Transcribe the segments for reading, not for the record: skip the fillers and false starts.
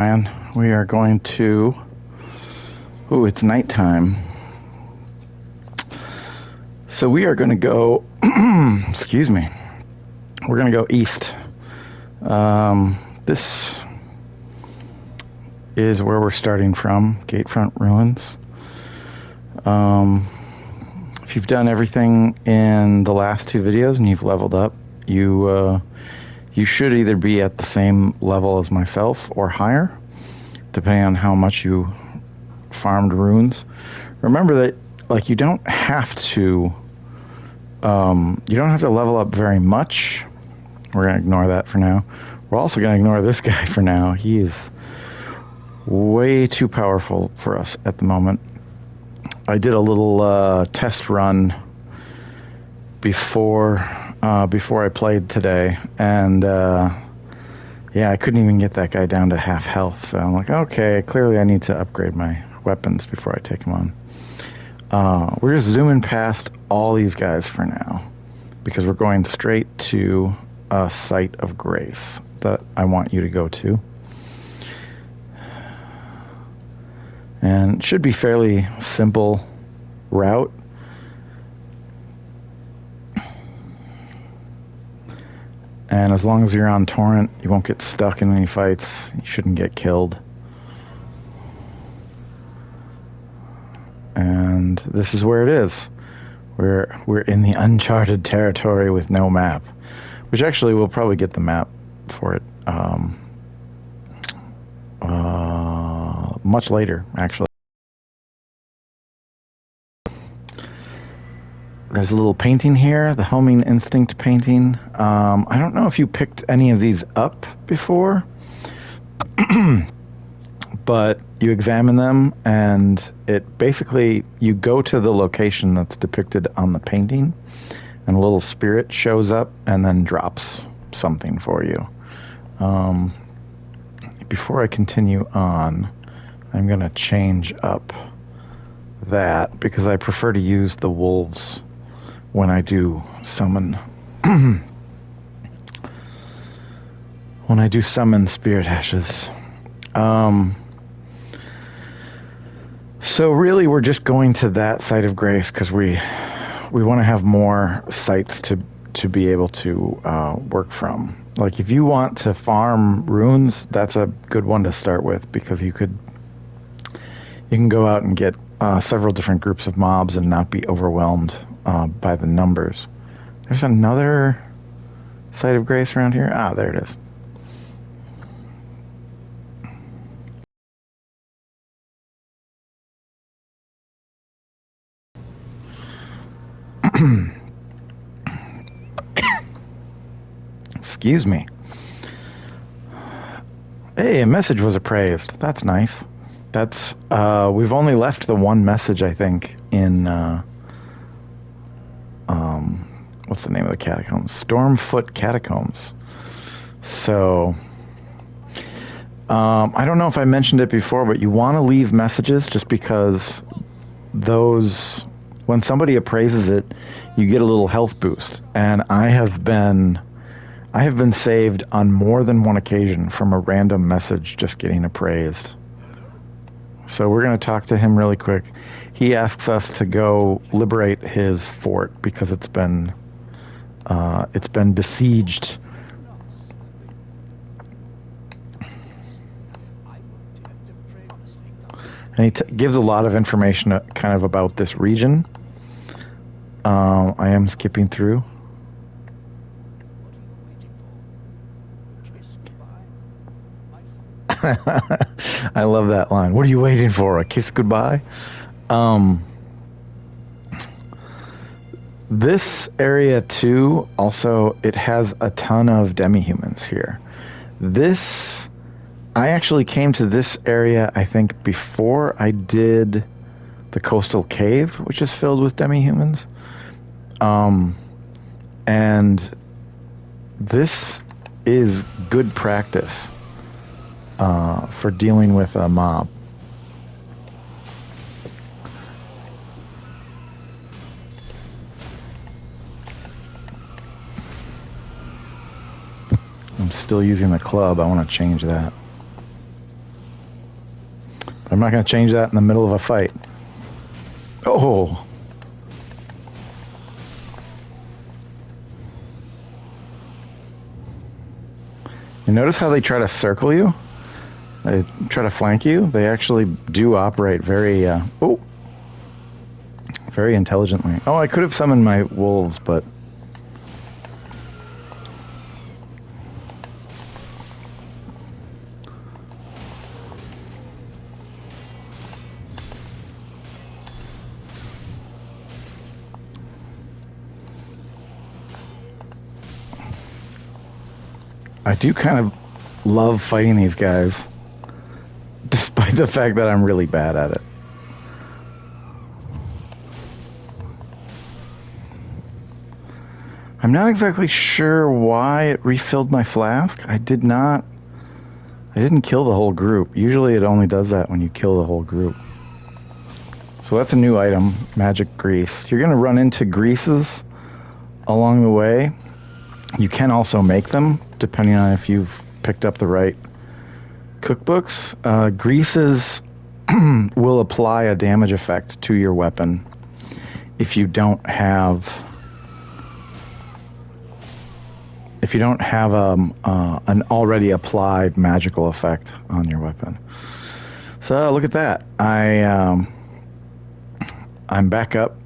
And we are going to... Ooh, it's nighttime. So we are going to go... excuse me. We're going to go east. This is where we're starting from, Gatefront Ruins. If you've done everything in the last two videos and you've leveled up, you should either be at the same level as myself or higher, depending on how much you farmed runes. Remember that, like, you don't have to level up very much. We're going to ignore that for now. We're also going to ignore this guy for now. He is way too powerful for us at the moment. I did a little test run before I played today, and yeah, I couldn't even get that guy down to half health. So I'm like, okay, clearly I need to upgrade my weapons before I take him on. We're just zooming past all these guys for now, because we're going straight to a site of grace that I want you to go to. And it should be fairly simple route. And as long as you're on Torrent, you won't get stuck in any fights. You shouldn't get killed. And this is where it is. We're in the uncharted territory with no map. Which actually, we'll probably get the map for it much later, actually. There's a little painting here, the Homing Instinct painting. I don't know if you picked any of these up before, but you examine them, and it basically, you go to the location that's depicted on the painting, and a little spirit shows up and then drops something for you. Before I continue on, I'm going to change up that, because I prefer to use the wolves when I do summon when I do summon spirit ashes. So really we're just going to that site of grace because we want to have more sites to be able to work from. Like, if you want to farm runes, that's a good one to start with, because you can go out and get several different groups of mobs and not be overwhelmed by the numbers. There's another site of grace around here. Ah, there it is. Excuse me. Hey, a message was appraised. That's nice. That's we've only left the one message, I think, in what's the name of the catacombs? Stormfoot Catacombs. So I don't know if I mentioned it before, but you want to leave messages, just because those, when somebody appraises it, you get a little health boost. And I have been saved on more than one occasion from a random message just getting appraised. So we're going to talk to him really quick. He asks us to go liberate his fort because it's been besieged. And he gives a lot of information kind of about this region. I am skipping through. I love that line. What are you waiting for? A kiss goodbye? This area too, also, it has a ton of demi-humans here. I actually came to this area, I think, before I did the coastal cave, which is filled with demi-humans. And this is good practice for dealing with a mob. I'm still using the club. I want to change that. I'm not going to change that in the middle of a fight. Oh. You notice how they try to circle you? They try to flank you? They actually do operate very, very intelligently. Oh, I could have summoned my wolves, but... I do kind of love fighting these guys, despite the fact that I'm really bad at it. I'm not exactly sure why it refilled my flask. I didn't kill the whole group. Usually it only does that when you kill the whole group. So that's a new item, magic grease. You're going to run into greases along the way. You can also make them, depending on if you've picked up the right cookbooks. Greases will apply a damage effect to your weapon if you don't have an already applied magical effect on your weapon. So look at that. I'm back up.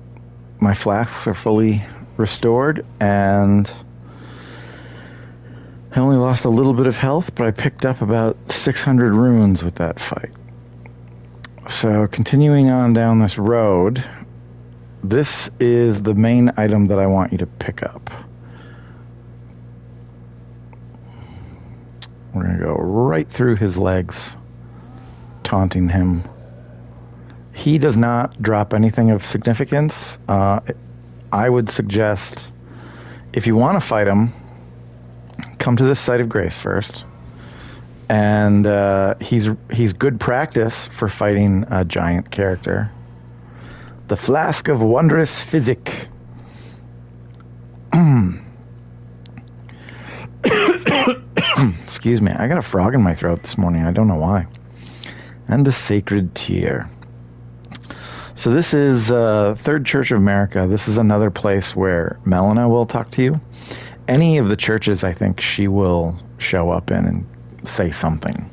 My flasks are fully restored, and I only lost a little bit of health, but I picked up about 600 runes with that fight. So continuing on down this road, this is the main item that I want you to pick up. We're going to go right through his legs, taunting him. He does not drop anything of significance. I would suggest, if you want to fight him, come to this site of grace first. And he's good practice for fighting a giant character. The Flask of Wondrous Physic. Excuse me, I got a frog in my throat this morning. I don't know why. And the Sacred Tear. So this is Third Church of America. This is another place where Melina will talk to you. Any of the churches, I think, she will show up in and say something.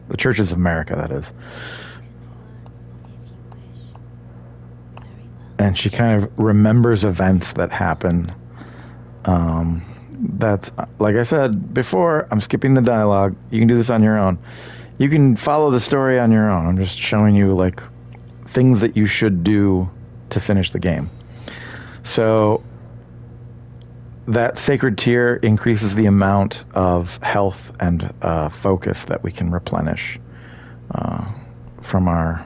The Churches of America, that is. And she kind of remembers events that happen. That's, like I said before, I'm skipping the dialogue. You can do this on your own. You can follow the story on your own. I'm just showing you, like, things that you should do to finish the game. So that Sacred Tear increases the amount of health and focus that we can replenish from our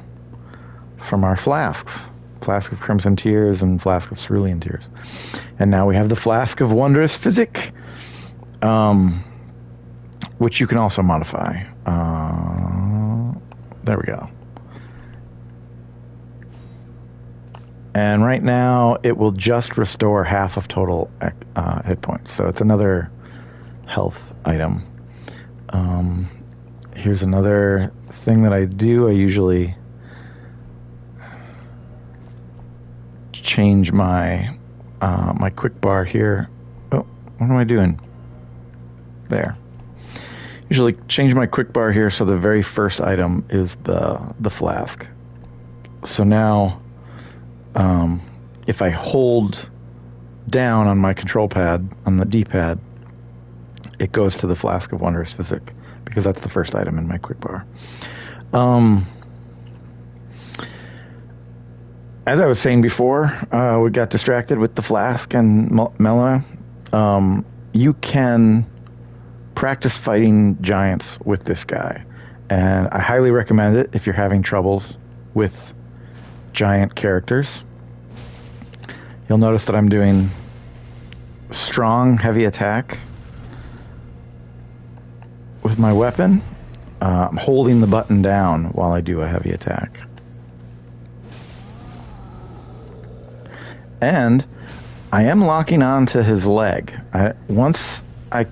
flasks. Flask of Crimson Tears and Flask of Cerulean Tears. And now we have the Flask of Wondrous Physic, which you can also modify. There we go. And right now, it will just restore half of total hit points. So it's another health item. Here's another thing that I do. I usually change my my quick bar here. Oh, what am I doing? There. Usually change my quick bar here so the very first item is the flask. So now, if I hold down on my control pad, on the D-pad, it goes to the Flask of Wondrous Physic, because that's the first item in my quick bar. As I was saying before, we got distracted with the flask and Melina. You can practice fighting giants with this guy, and I highly recommend it if you're having troubles with giant characters. You'll notice that I'm doing strong, heavy attack with my weapon. I'm holding the button down while I do a heavy attack. And I am locking on to his leg. Once I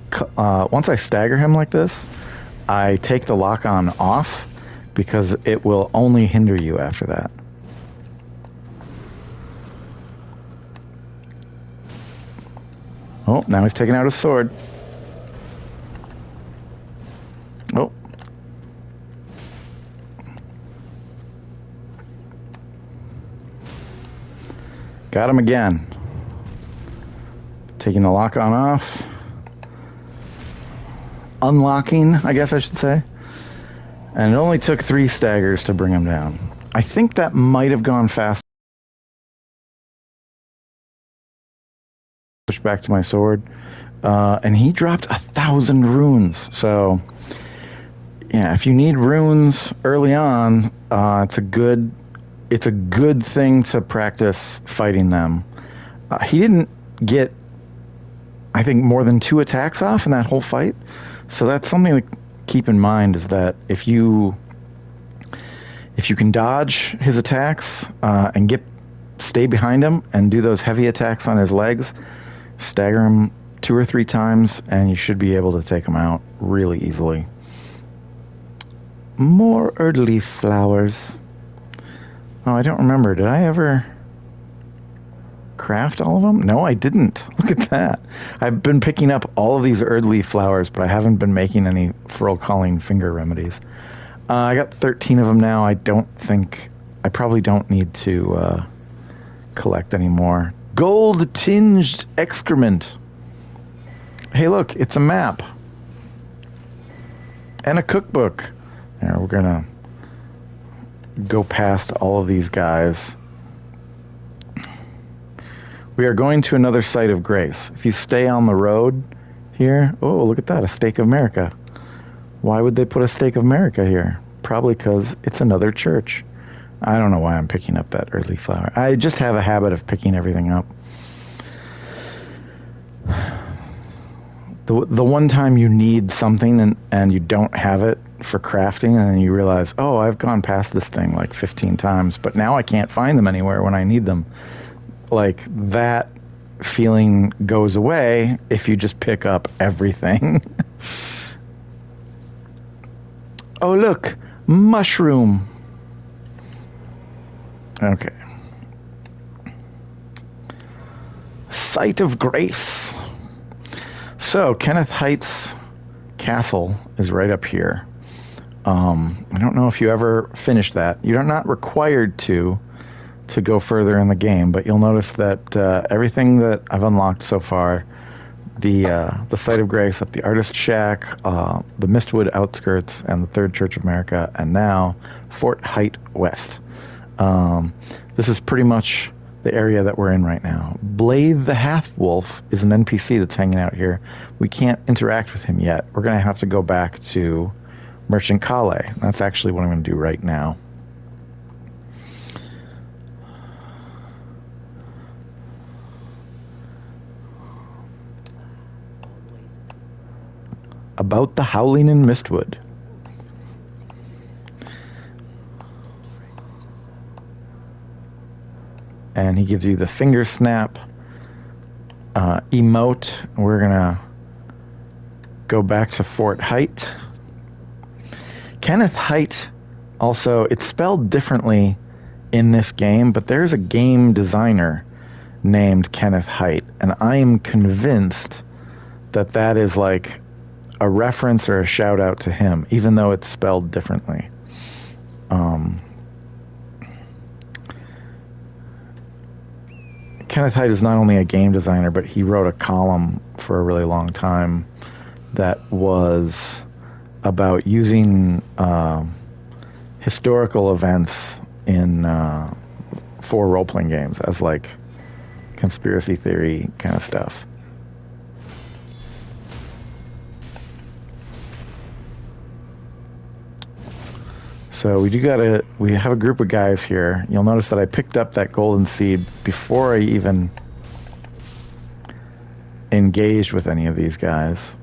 stagger him like this, I take the lock on off, because it will only hinder you after that. Oh, now he's taking out his sword. Oh. Got him again. Taking the lock on off. Unlocking, I guess I should say. And it only took 3 staggers to bring him down. I think that might have gone fast. Push back to my sword. And he dropped 1,000 runes. So, yeah, if you need runes early on, it's a good thing to practice fighting them. He didn't get, I think, more than 2 attacks off in that whole fight. So that's something to keep in mind, is that if you can dodge his attacks and stay behind him and do those heavy attacks on his legs, stagger him 2 or 3 times, and you should be able to take him out really easily. More Erdleaf flowers. Oh, I don't remember. Did I ever craft all of them? No, I didn't. Look at that. I've been picking up all of these Erdleaf flowers, but I haven't been making any Furl-calling finger remedies. I got 13 of them now. I probably don't need to collect any more. Gold-tinged excrement. Hey, look, it's a map. And a cookbook. There, we're going to go past all of these guys. We are going to another site of grace. If you stay on the road here... Oh, look at that, a Stake of America. Why would they put a Stake of America here? Probably because it's another church. I don't know why I'm picking up that early flower. I just have a habit of picking everything up. The one time you need something and you don't have it for crafting, and then you realize, oh, I've gone past this thing like 15 times, but now I can't find them anywhere when I need them. Like, that feeling goes away if you just pick up everything. Oh, look, mushroom. Okay. Site of Grace. So, Kenneth Heights Castle is right up here. I don't know if you ever finished that. You're not required to go further in the game, but you'll notice that everything that I've unlocked so far, the Site of Grace at the Artist Shack, the Mistwood Outskirts, and the Third Church of America, and now Fort Height West. This is pretty much the area that we're in right now. Blade the Half-Wolf is an NPC that's hanging out here. We can't interact with him yet. We're going to have to go back to Merchant Kale. That's actually what I'm going to do right now. About the Howling in Mistwood. And he gives you the finger snap emote. We're gonna go back to Fort Height. Kenneth Height, also, it's spelled differently in this game, but there's a game designer named Kenneth Height, and I am convinced that that is like a reference or a shout out to him, even though it's spelled differently. Kenneth Height is not only a game designer, but he wrote a column for a really long time that was about using historical events for role-playing games as like conspiracy theory kind of stuff. So we have a group of guys here. You'll notice that I picked up that golden seed before I even engaged with any of these guys.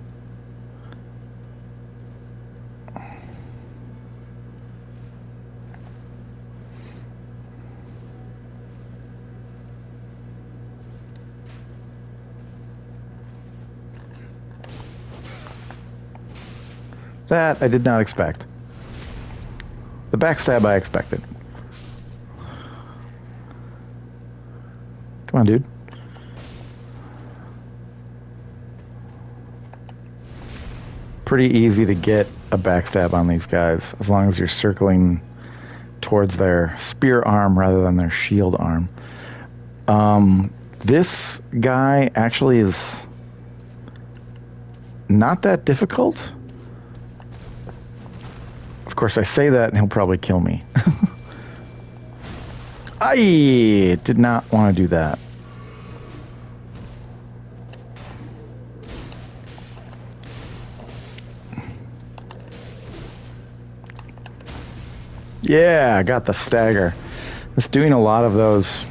That I did not expect. The backstab I expected. Come on, dude. Pretty easy to get a backstab on these guys, as long as you're circling towards their spear arm rather than their shield arm. This guy actually is not that difficult. Of course, I say that and he'll probably kill me. I did not want to do that. Yeah, I got the stagger. Just doing a lot of those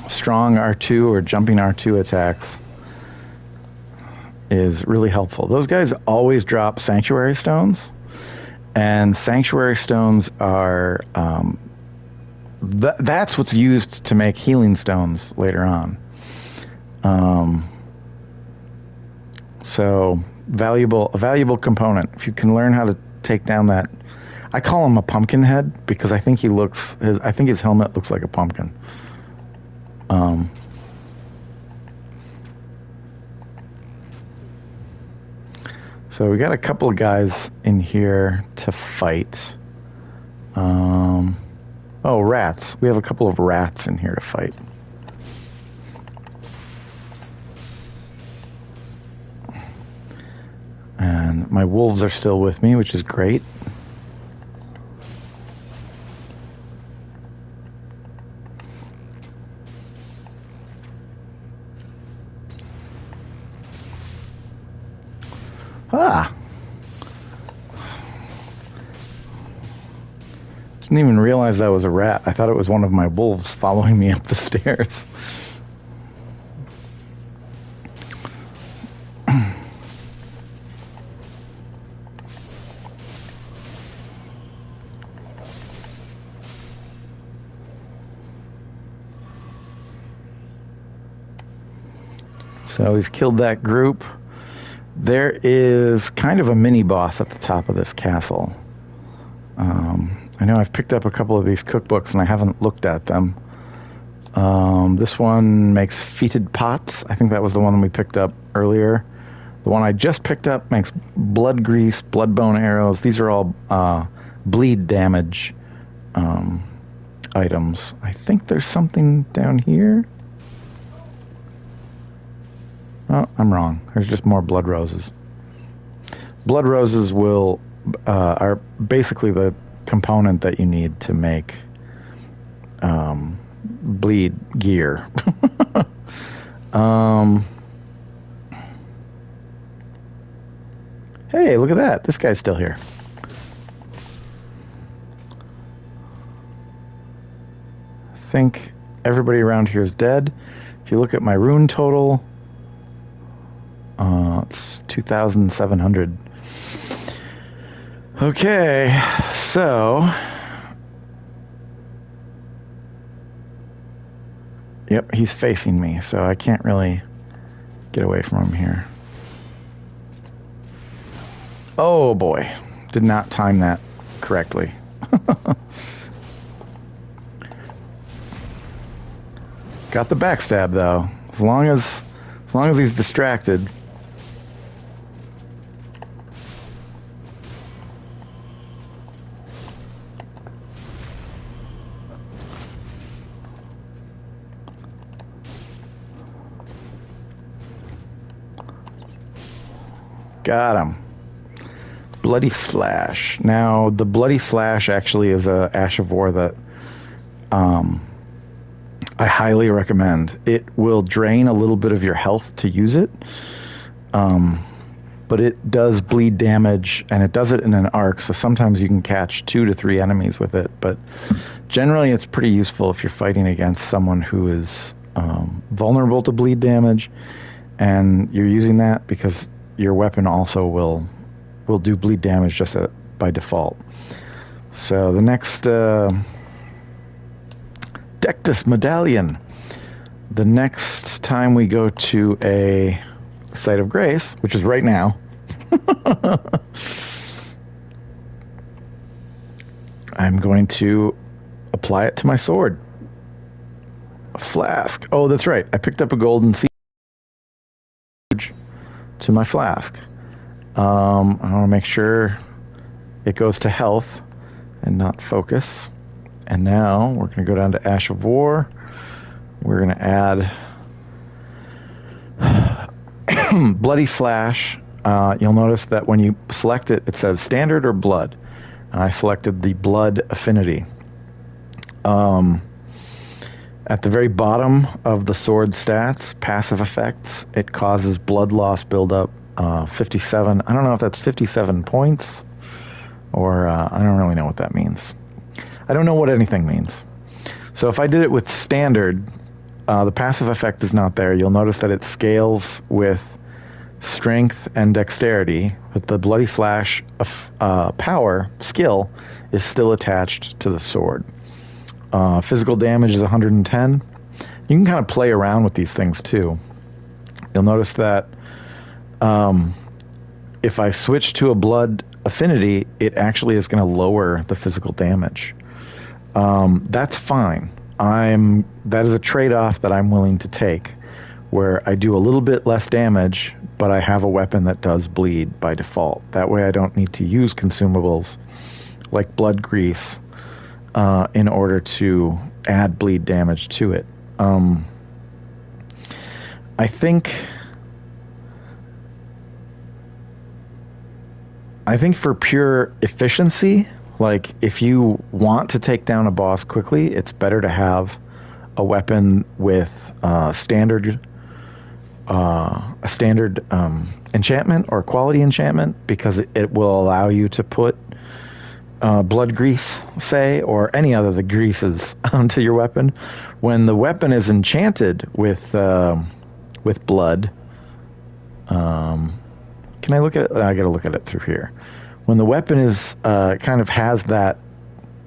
strong R2 or jumping R2 attacks is really helpful. Those guys always drop sanctuary stones, and sanctuary stones are that's what's used to make healing stones later on. So a valuable component. If you can learn how to take down that, I call him a pumpkin head because I think his helmet looks like a pumpkin. So we got a couple of guys in here to fight. Oh, rats. We have a couple of rats in here to fight. And my wolves are still with me, which is great. Ah! Didn't even realize that was a rat. I thought it was one of my wolves following me up the stairs. So we've killed that group. There is kind of a mini boss at the top of this castle. I know I've picked up a couple of these cookbooks and I haven't looked at them. This one makes fetid pots. I think that was the one we picked up earlier. The one I just picked up makes blood grease, blood bone arrows. These are all bleed damage items. I think there's something down here. Oh, I'm wrong. There's just more blood roses. Blood roses are basically the component that you need to make bleed gear. Hey, look at that. This guy's still here. I think everybody around here is dead. If you look at my rune total, it's 2,700. Okay, so yep, he's facing me, so I can't really get away from him here. Oh boy, did not time that correctly. Got the backstab though. As long as he's distracted. Got him. Bloody Slash. Now, the Bloody Slash actually is a Ash of War that I highly recommend. It will drain a little bit of your health to use it, but it does bleed damage, and it does it in an arc, so sometimes you can catch 2 to 3 enemies with it, but generally it's pretty useful if you're fighting against someone who is vulnerable to bleed damage, and you're using that because your weapon also will do bleed damage just by default. So the next Dectus Medallion. The next time we go to a Site of Grace, which is right now, I'm going to apply it to my sword. A flask. Oh, that's right. I picked up a golden siege to my flask. I want to make sure it goes to health and not focus. And now we're going to go down to Ash of War. We're going to add Bloody Slash. You'll notice that when you select it, it says standard or blood. I selected the blood affinity. At the very bottom of the sword stats, passive effects, it causes blood loss buildup, 57. I don't know if that's 57 points, or I don't really know what that means. I don't know what anything means. So if I did it with standard, the passive effect is not there. You'll notice that it scales with strength and dexterity, but the Bloody Slash power skill is still attached to the sword. Physical damage is 110. You can kind of play around with these things too. You'll notice that if I switch to a blood affinity, it actually is going to lower the physical damage. That's fine. That is a trade-off that I'm willing to take, where I do a little bit less damage, but I have a weapon that does bleed by default. That way I don't need to use consumables like blood grease in order to add bleed damage to it. I think for pure efficiency, like if you want to take down a boss quickly, it's better to have a weapon with a standard enchantment or quality enchantment, because it will allow you to put blood grease, say, or any other of the greases onto your weapon. When the weapon is enchanted with blood, can I look at it? I got to look at it through here. When the weapon is kind of has that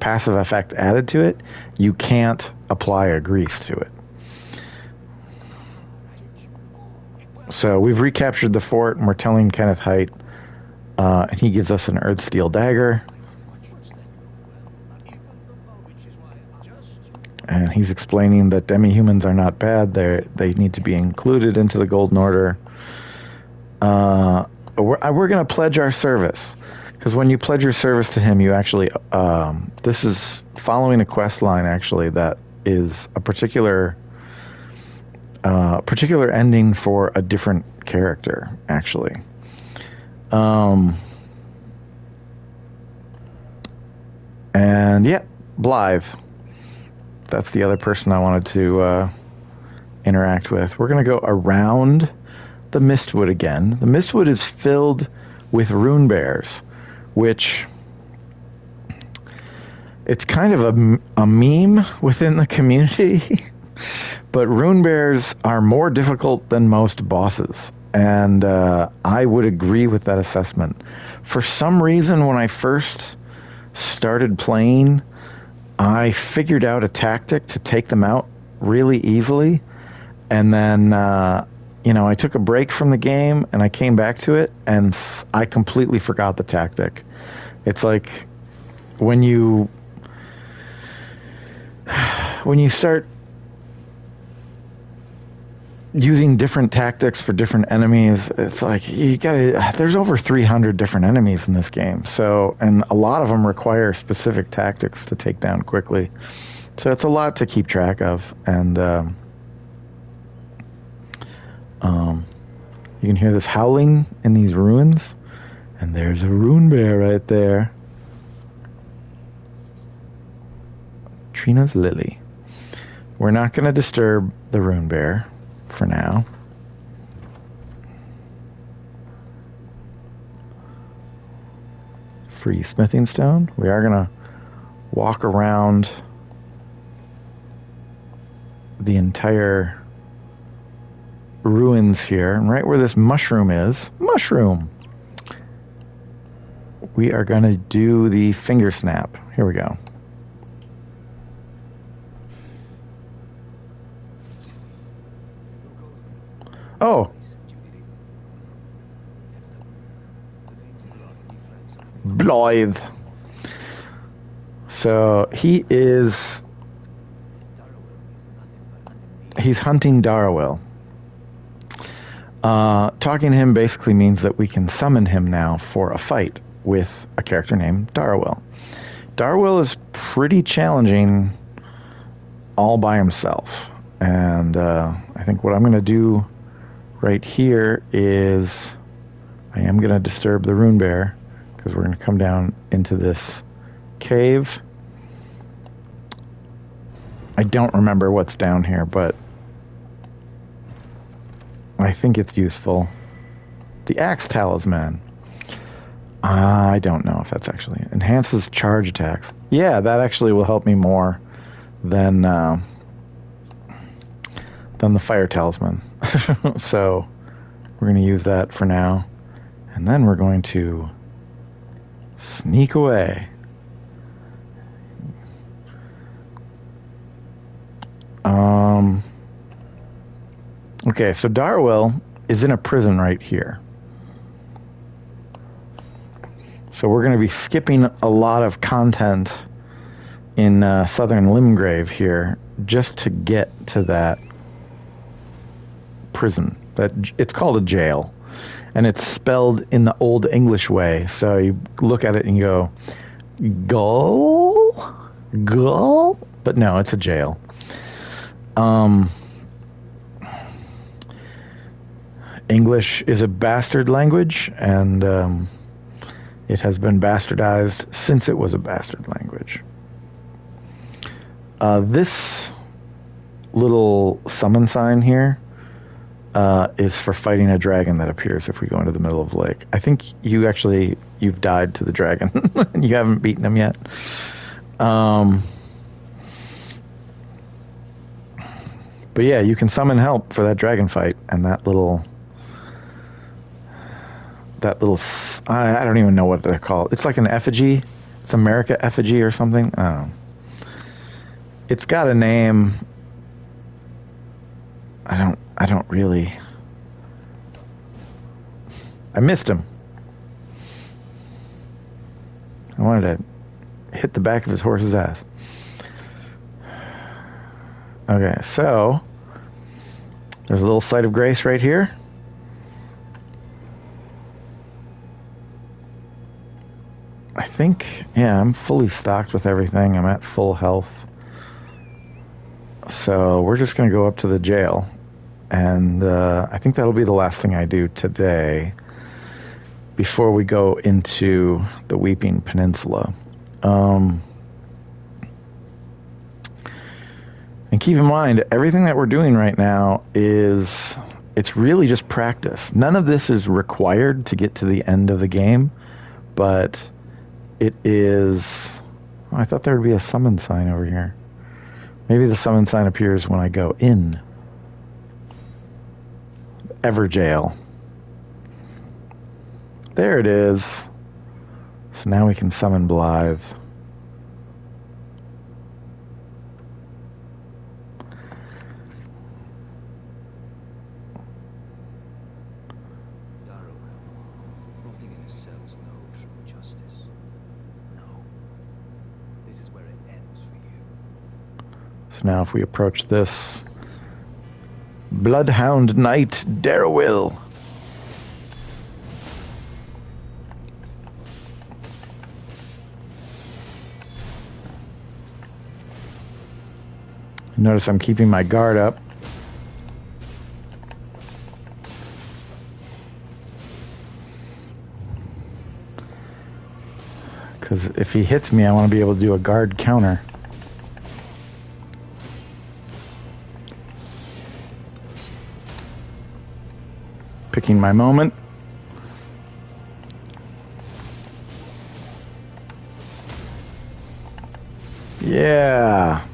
passive effect added to it, you can't apply a grease to it. So we've recaptured the fort, and we're telling Kenneth Haight, and he gives us an Earthsteel dagger. And he's explaining that demi-humans are not bad. They need to be included into the Golden Order. We're going to pledge our service, because when you pledge your service to him, you actually... this is following a quest line, actually, that is a particular ending for a different character, actually. And yeah, Blythe. That's the other person I wanted to interact with. We're going to go around the Mistwood again. The Mistwood is filled with rune bears, which... it's kind of a meme within the community. But rune bears are more difficult than most bosses. And I would agree with that assessment. For some reason, when I first started playing, I figured out a tactic to take them out really easily. And then, I took a break from the game and I came back to it and I completely forgot the tactic. It's like when you start using different tactics for different enemies, it's like there's over 300 different enemies in this game. So, and a lot of them require specific tactics to take down quickly. So it's a lot to keep track of. And you can hear this howling in these ruins, and there's a rune bear right there. Trina's Lily. We're not going to disturb the rune bear for now. Free smithing stone. We are going to walk around the entire ruins here, and right where this mushroom is, we are going to do the finger snap. Here we go. Oh. Blythe. So he's hunting Darrowell. Talking to him basically means that we can summon him now for a fight with a character named Darrowell. Darrowell is pretty challenging all by himself. And I think what I'm going to do right here is I am going to disturb the rune bear because we're going to come down into this cave. I don't remember what's down here, but I think it's useful. The axe talisman. I don't know if that's actually enhances charge attacks. Yeah, that actually will help me more than the fire talisman. So we're going to use that for now, and then we're going to sneak away. Okay, so Darrowell is in a prison right here. So we're going to be skipping a lot of content in southern Limgrave here just to get to that prison. It's called a jail, and it's spelled in the Old English way. So you look at it and you go, Gull? But no, it's a jail. English is a bastard language, and it has been bastardized since it was a bastard language. This little summon sign here is for fighting a dragon that appears if we go into the middle of the lake. I think you've died to the dragon and you haven't beaten him yet. But yeah, you can summon help for that dragon fight, and that little I don't even know what they're called. It's like an effigy. It's America effigy or something. I don't know. It's got a name. I don't really. I missed him. I wanted to hit the back of his horse's ass. Okay, so there's a little site of grace right here. I think, yeah, I'm fully stocked with everything. I'm at full health. So we're just going to go up to the jail. And I think that'll be the last thing I do today before we go into the Weeping Peninsula. And keep in mind, everything that we're doing right now it's really just practice. None of this is required to get to the end of the game, but it is... Oh, I thought there would be a summon sign over here. Maybe the summon sign appears when I go in. Everjail. There it is. So now we can summon Blythe. Now if we approach this Bloodhound Knight Darrowell. Notice I'm keeping my guard up. Because if he hits me, I want to be able to do a guard counter. Picking my moment. Yeah.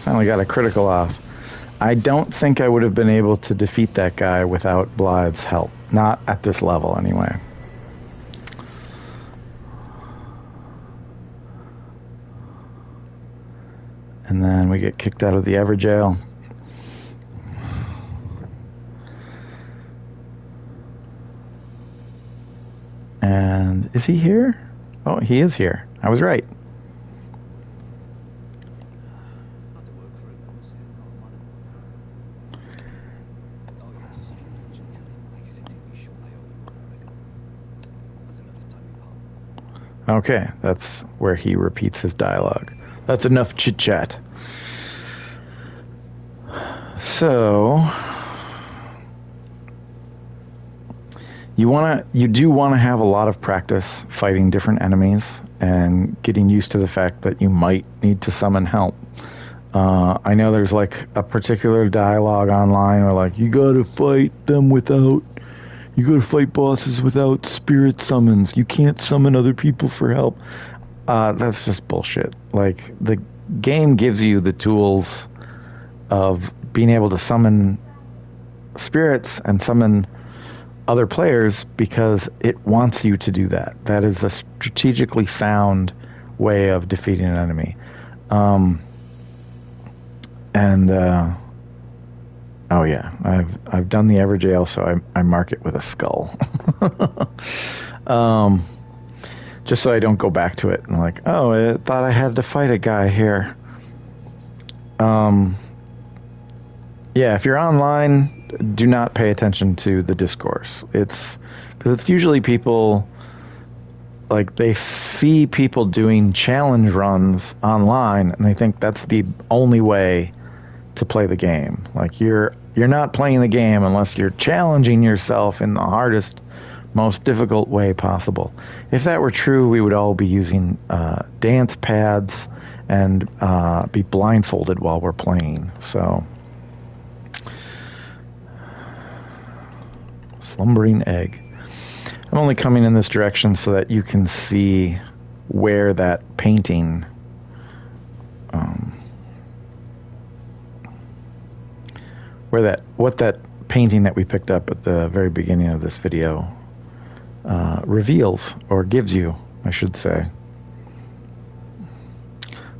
Finally got a critical off. I don't think I would have been able to defeat that guy without Blythe's help. Not at this level, anyway. And then we get kicked out of the Everjail. And is he here? Oh, he is here. I was right. Okay, that's where he repeats his dialogue. That's enough chit-chat. So you do want to have a lot of practice fighting different enemies and getting used to the fact that you might need to summon help. I know there's like a particular dialogue online where like you gotta fight bosses without spirit summons. You can't summon other people for help. That's just bullshit. Like, the game gives you the tools of being able to summon spirits and summon other players because it wants you to do that. That is a strategically sound way of defeating an enemy. Oh yeah, I've done the Everjail, so I mark it with a skull. Just so I don't go back to it and like, oh, I thought I had to fight a guy here. Yeah, if you're online, do not pay attention to the discourse. Because it's usually people, like, they see people doing challenge runs online and they think that's the only way to play the game. Like, you're not playing the game unless you're challenging yourself in the hardest, most difficult way possible. If that were true, we would all be using dance pads and be blindfolded while we're playing. So, slumbering egg. I'm only coming in this direction so that you can see where that painting what that painting that we picked up at the very beginning of this video reveals, or gives you, I should say.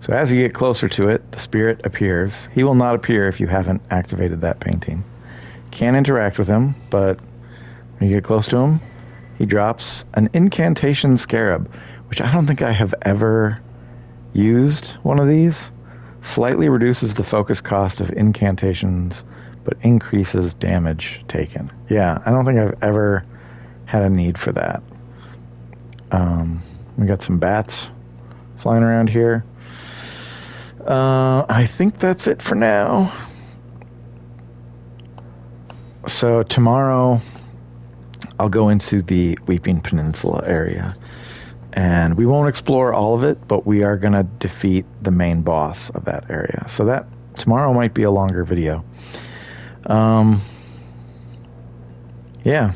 So as you get closer to it, the spirit appears. He will not appear if you haven't activated that painting. You can't interact with him, but when you get close to him, he drops an incantation scarab, which I don't think I have ever used one of these. Slightly reduces the focus cost of incantations, but increases damage taken. Yeah, I don't think I've ever had a need for that. We got some bats flying around here. I think that's it for now. So tomorrow I'll go into the Weeping Peninsula area. And we won't explore all of it, but we are going to defeat the main boss of that area. So that tomorrow might be a longer video. Yeah.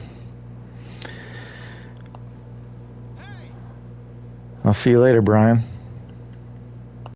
I'll see you later, Brian.